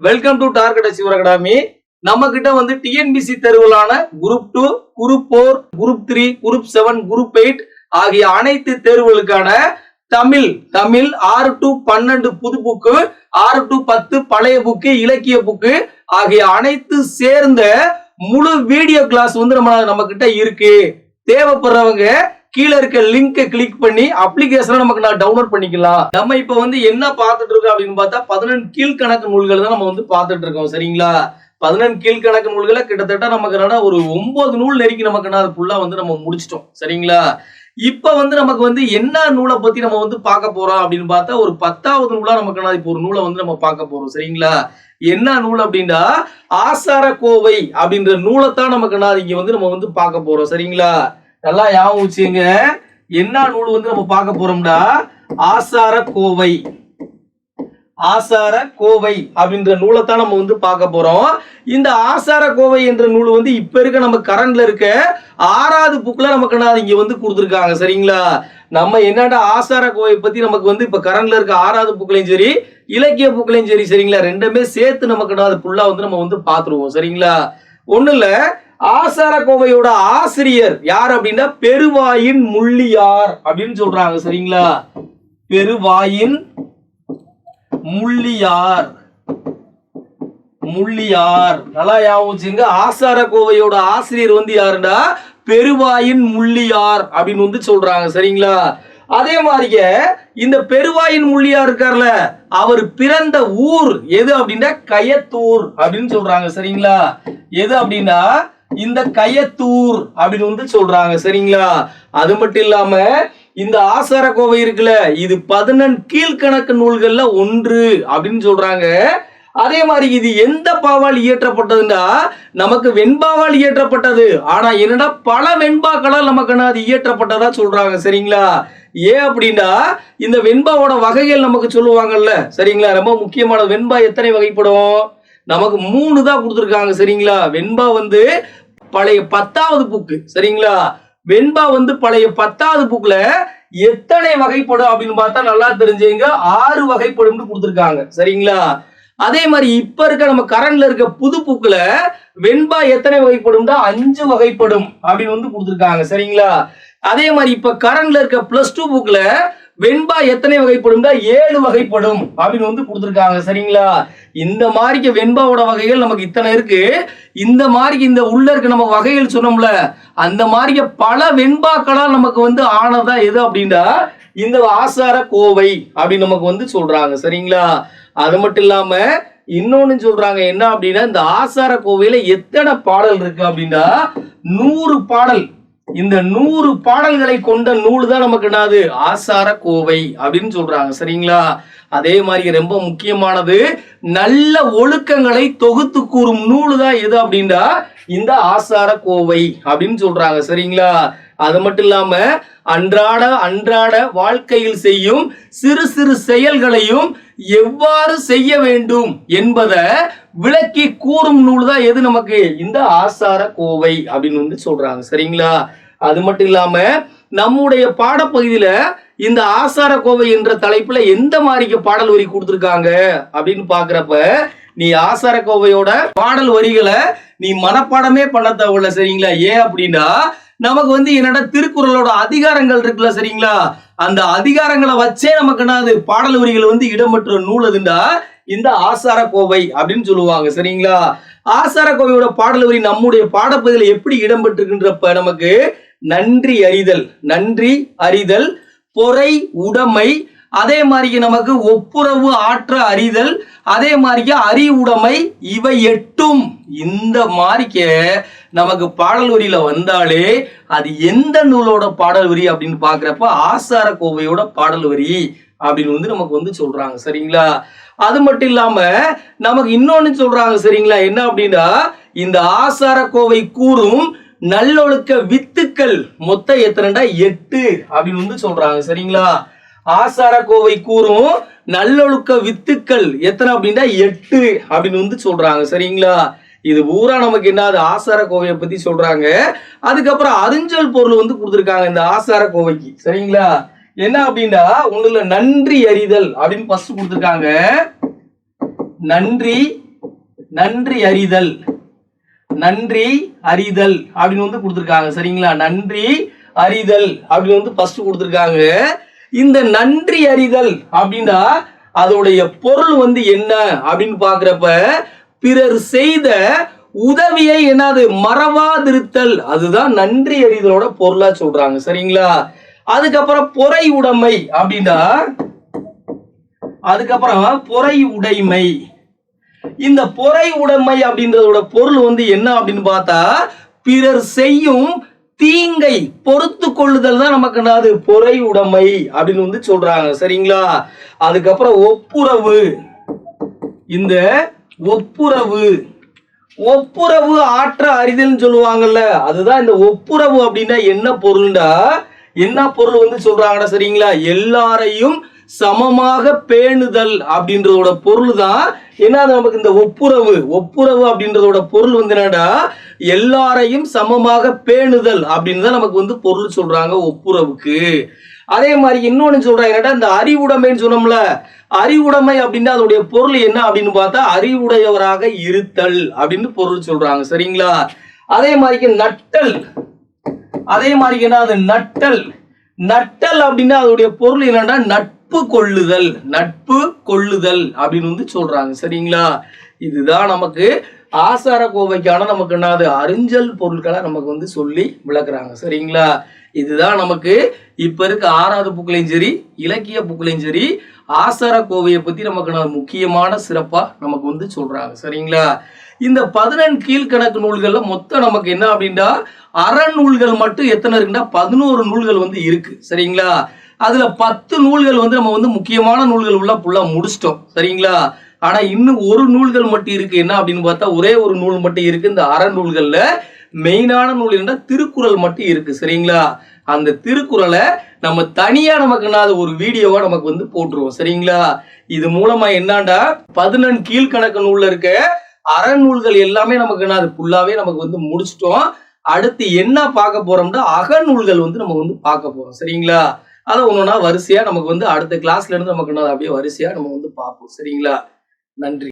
Welcome to target achiever academy. நம்ம கிட்ட வந்து டிஎன்பிசி தேர்வுகளான group 2, group 4, group 3, group 7, group 8 ஆகிய அனைத்து தேர்வுகளுக்கான தமிழ் 6 to 12 புது புக்கு, 6 to 10 பழைய புக்கு, இலக்கிய புக்கு ஆகிய அனைத்து சேர்ந்த முழு வீடியோ கிளாஸ் வந்து நம்ம கிட்ட இருக்கு. தேவைப்படுறவங்க கீழே இருக்க லிங்கை கிளிக் பண்ணி அப்ளிகேஷனை நமக்கு டவுன்லோட் பண்ணிக்கலாம். நம்ம இப்ப வந்து என்ன பார்த்துட்டு இருக்கோம் அப்படின்னு பார்த்தா 14 கீழ்கணக்கு நூல்கள் தான் நம்ம வந்து பார்த்துட்டு இருக்கோம். சரிங்களா? 14 கீழ்கணக்கு நூல்களை கிட்டத்தட்ட நமக்கு ஒரு 9 நூல் நெருக்கி நமக்கு அது ஃபுல்லா வந்து நம்ம முடிச்சிட்டோம். சரிங்களா? இப்ப வந்து நமக்கு வந்து என்ன நூலை பத்தி நம்ம வந்து பார்க்க போறோம் அப்படின்னு பார்த்தா ஒரு 10வது நூலா நமக்கு இப்போ ஒரு நூலை வந்து நம்ம பார்க்க போறோம். சரிங்களா? என்ன நூல் அப்படின்னா ஆசார கோவை அப்படின்ற நூலைத்தான் நமக்கு இங்க வந்து நம்ம வந்து பார்க்க போறோம். சரிங்களா? நல்லா ஞாபகம் வச்சுங்க. என்ன நூல் வந்து நம்ம பார்க்க போறோம்னா ஆசார கோவை. ஆசார கோவை அப்படின்ற நூலைத்தான் நம்ம வந்து பார்க்க போறோம். இந்த ஆசார கோவை என்ற நூல் வந்து இப்ப இருக்க நம்ம கரண்ட்ல இருக்க 6வது புக்ல நமக்கு இங்க வந்து கொடுத்துருக்காங்க. சரிங்களா? நம்ம என்னடா ஆசார கோவை பத்தி நமக்கு வந்து இப்ப கரண்ட்ல இருக்க 6வது புக்லயும் சரி, இலக்கிய புக்லயும் சரி, சரிங்களா, ரெண்டுமே சேர்த்து நமக்கு அது ஃபுல்லா வந்து நம்ம வந்து பாத்துருவோம். சரிங்களா? ஒண்ணு இல்ல, ஆசார கோவையோட ஆசிரியர் யார் அப்படின்னா பெருவாயின் முள்ளியார் அப்படின்னு சொல்றாங்க. சரிங்களா? பெருவாயின் முள்ளியார். முள்ளியார் நல்லா ஞாபகம். ஆசார கோவையோட ஆசிரியர் வந்து யாருன்னா பெருவாயின் முள்ளியார் அப்படின்னு வந்து சொல்றாங்க. சரிங்களா? அதே மாதிரியே இந்த பெருவாயின் முள்ளியார் இருக்கார்ல, அவர் பிறந்த ஊர் எது அப்படின்னா கயத்தூர் அப்படின்னு சொல்றாங்க. சரிங்களா? எது அப்படின்னா இந்த கயத்தூர் அப்படின்னு வந்து சொல்றாங்க. சரிங்களா? அது மட்டும் இல்லாம இந்த ஆசார கோவை இருக்குல்ல, இது 14 கீழ்கணக்கு நூல்கள்ல ஒன்று அப்படின்னு சொல்றாங்க. அதே மாதிரி இது எந்த பாவால் இயற்றப்பட்டதுன்னா நமக்கு வெண்பாவால் இயற்றப்பட்டது. ஆனா என்னடா பல வெண்பாக்களால் நமக்கு அது இயற்றப்பட்டதா சொல்றாங்க. சரிங்களா? ஏன் அப்படின்னா இந்த வெண்பாவோட வகைகள் நமக்கு சொல்லுவாங்கல்ல. சரிங்களா? ரொம்ப முக்கியமான வெண்பா எத்தனை வகைப்படும்? நமக்கு 3 தான் கொடுத்துருக்காங்க. சரிங்களா? வெண்பா வந்து பழைய 10வது புக்கு. சரிங்களா? வெண்பா வந்து பழைய 10வது புக்ல எத்தனை வகைப்படும் அப்படின்னு பார்த்தா நல்லா தெரிஞ்சுங்க, 6 வகைப்படும் கொடுத்துருக்காங்க. சரிங்களா? அதே மாதிரி இப்ப இருக்க நம்ம கரண்ட்ல இருக்க புது புக்ல வெண்பா எத்தனை வகைப்படும்னா 5 வகைப்படும் அப்படின்னு வந்து கொடுத்துருக்காங்க. சரிங்களா? அதே மாதிரி இப்ப கரண்ட்ல இருக்க +2 புக்ல வெண்பா எத்தனை வகைப்படும்னா 7 வகைப்படும் அப்படின்னு வந்து கொடுத்துருக்காங்க. சரிங்களா? இந்த மாதிரி வெண்பாவோட வகைகள் நமக்கு இத்தனை இருக்கு. இந்த மாதிரி இந்த உள்ள இருக்க நம்ம வகைகள் சொன்னோம்ல, அந்த மாதிரி பல வெண்பாக்களால் நமக்கு வந்து ஆனதா எது அப்படின்னா இந்த ஆசார கோவை அப்படின்னு நமக்கு வந்து சொல்றாங்க. சரிங்களா? அது மட்டும் இல்லாம இன்னொன்னு சொல்றாங்க. என்ன அப்படின்னா இந்த ஆசார கோவையில எத்தனை பாடல் இருக்கு அப்படின்னா 100 பாடல். இந்த 100 பாடல்களை கொண்ட நூல் தான் நமக்கு என்னது ஆசார கோவை அப்படின்னு சொல்றாங்க. சரிங்களா? அதே மாதிரி ரொம்ப முக்கியமானது நல்ல ஒழுக்கங்களை தொகுத்து கூறும் நூல் தான் எது அப்படின்னா இந்த ஆசார கோவை அப்படின்னு சொல்றாங்க. சரிங்களா? அது மட்டும் இல்லாம அன்றாட வாழ்க்கையில் செய்யும் சிறு சிறு செயல்களையும் எவ்வாறு செய்ய வேண்டும் என்பதை விளக்கி கூறும் நூல் தான் எது நமக்கு இந்த ஆசார கோவை அப்படின்னு வந்து சொல்றாங்க. சரிங்களா? அது மட்டும் இல்லாம நம்முடைய பாடப்பகுதியில இந்த ஆசார கோவை என்ற தலைப்புல எந்த மாதிரி பாடல் வரி கொடுத்திருக்காங்க அப்படின்னு பாக்குறப்ப நீ ஆசார கோவையோட பாடல் வரிகளை நீ மனப்பாடமே பண்ண தேவையில்ல. சரிங்களா? ஏன் அப்படின்னா நமக்கு வந்து என்னடா திருக்குறளோட அதிகாரங்கள் இருக்குல்ல. சரிங்களா? அந்த அதிகாரங்களை வச்சே நமக்கு என்னது பாடல் வரிகள் வந்து இடம்பெற்ற நூல் எதுண்டா இந்த ஆசார கோவை அப்படின்னு சொல்லுவாங்க. சரிங்களா? ஆசார கோவையோட பாடல் வரி நம்முடைய பாடப்பகுதியில் எப்படி இடம்பெற்றிருக்கின்றப்ப நமக்கு நன்றி அறிதல், பொறை உடைமை, அதே மாதிரி நமக்கு ஒப்புரவு ஆற்ற அறிதல், அதே மாதிரி அறிவுடைமை, இவை 8ம் இந்த மாதிரி நமக்கு பாடல் வரியில வந்தாலே அது எந்த நூலோட பாடல் வரி அப்படின்னு பாக்குறப்ப ஆசார கோவையோட பாடல் வரி அப்படின்னு வந்து நமக்கு வந்து சொல்றாங்க. சரிங்களா? அது மட்டும் இல்லாம நமக்கு இன்னொன்னு சொல்றாங்க. சரிங்களா? என்ன அப்படின்னா இந்த ஆசார கோவை கூறும் நல்லொழுக்க வித்துக்கள் மொத்தம் எத்தனைடா 8 அப்படின்னு வந்து சொல்றாங்க. சரிங்களா? ஆசார கோவை கூறும் நல்லொழுக்க வித்துக்கள் எத்தனை அப்படின்னா 8 அப்படின்னு வந்து சொல்றாங்க. சரிங்களா? இது பூரா நமக்கு என்னது ஆசார கோவையை பத்தி சொல்றாங்க. அதுக்கப்புறம் அறிஞ்சல் பொருள் வந்து கொடுத்துருக்காங்க இந்த ஆசார கோவைக்கு. சரிங்களா? என்ன அப்படின்னா ஒண்ணுல நன்றி அறிதல் அப்படின்னு ஃபர்ஸ்ட் கொடுத்துருக்காங்க. நன்றி நன்றி அறிதல், நன்றி அறிதல் அப்படின்னு வந்து கொடுத்துருக்காங்க. சரிங்களா? நன்றி அறிதல் அப்படின்னு வந்து ஃபர்ஸ்ட் கொடுத்துருக்காங்க. இந்த நன்றி அறிதல் அப்படின்னா அதோடைய பொருள் வந்து என்ன அப்படின்னு பாக்குறப்ப, பிறர் செய்த உதவியை என்னது மறவாதிருத்தல், அதுதான் நன்றி அறிதலோட பொருளா சொல்றாங்க. சரிங்களா? அதுக்கப்புறம் பொறை உடைமை அப்படின்னா, அதுக்கப்புறம் பொறை உடைமை. இந்த பொறை உடைமை அப்படின்றதோட பொருள் வந்து என்ன அப்படின்னு பார்த்தா, பிறர் செய்யும் தீங்கை பொறுத்து கொள்ளுதல் தான் நமக்கு என்னது பொறை உடைமை அப்படின்னு வந்து சொல்றாங்க. சரிங்களா? அதுக்கப்புறம் ஒப்புரவு. இந்த ஒப்புரவு, ஒப்புரவு ஆற்ற அறிதல்னு சொல்லுவாங்கல்ல, அதுதான் இந்த ஒப்புரவு அப்படின்னா என்ன பொருள்டா, என்ன பொருள் வந்து சொல்றாங்கடா. சரிங்களா? எல்லாரையும் சமமாக பேணுதல் அப்படின்றதோட பொருள் தான் என்ன நமக்கு இந்த ஒப்புரவு. ஒப்புரவு அப்படின்றதோட பொருள் வந்து என்னடா, எல்லாரையும் சமமாக பேணுதல் அப்படின்னு தான் நமக்கு வந்து பொருள் சொல்றாங்க ஒப்புரவுக்கு. அதே மாதிரி இன்னொன்னு சொல்றாங்க என்னடா, இந்த அறிவுடைமைன்னு சொன்னோம்ல, அறிவுடைமை அப்படின்னா அதோடைய பொருள் என்ன அப்படின்னு பார்த்தா அறிவுடையவராக இருத்தல் அப்படின்னு பொருள் சொல்றாங்க. சரிங்களா? அதே மாதிரி நட்டல், அதே மாதிரி என்ன அது நட்டல். நட்டல் அப்படின்னா அதோடைய பொருள் என்னன்னா நட்பு கொள்ளுதல், நட்பு கொள்ளுதல் அப்படின்னு வந்து சொல்றாங்க. சரிங்களா? இதுதான் நமக்கு ஆசார கோவைக்கான நமக்கு என்னது அறிஞ்சல் பொருட்களை நமக்கு வந்து சொல்லி விளக்குறாங்க. சரிங்களா? இதுதான் நமக்கு இப்ப இருக்க 6வது புக்லையும் சரி இலக்கிய புக்லையும் சரி ஆசார கோவையை பத்தி நமக்கு முக்கியமான சிறப்பா நமக்கு வந்து சொல்றாங்க. சரிங்களா? இந்த 14 கீழ்கணக்கு நூல்கள்ல மொத்தம் நமக்கு என்ன அப்படின்னா அறநூல்கள் மட்டும் எத்தனை இருக்குன்னா 11 நூல்கள் வந்து இருக்கு. சரிங்களா? அதுல 10 நூல்கள் வந்து நம்ம வந்து முக்கியமான நூல்கள் உள்ள ஃபுல்லா முடிச்சிட்டோம். சரிங்களா? ஆனா இன்னும் ஒரு நூல்கள் மட்டும் இருக்கு. என்ன அப்படின்னு பார்த்தா ஒரே ஒரு நூல் மட்டும் இருக்கு. இந்த அறநூல்கள்ல மெயினான நூல் என்ன, திருக்குறள் மட்டும் இருக்கு. சரிங்களா? அந்த திருக்குறளை நம்ம தனியா நமக்கு என்ன ஒரு வீடியோவா நமக்கு வந்து போட்டுருவோம். சரிங்களா? இது மூலமா என்னண்டா 14 கீழ்கணக்கு நூல்ல இருக்க அறநூல்கள் எல்லாமே நமக்கு என்ன ஃபுல்லாவே நமக்கு வந்து முடிச்சிட்டோம். அடுத்து என்ன பார்க்க போறோம்னா அகநூல்கள் வந்து நம்ம வந்து பார்க்க போறோம். சரிங்களா? அதை ஒன்னொன்னா வரிசையா நமக்கு வந்து அடுத்த கிளாஸ்ல இருந்து நமக்கு என்ன அப்படியே வரிசையா நம்ம வந்து பார்ப்போம். சரிங்களா? நன்றி.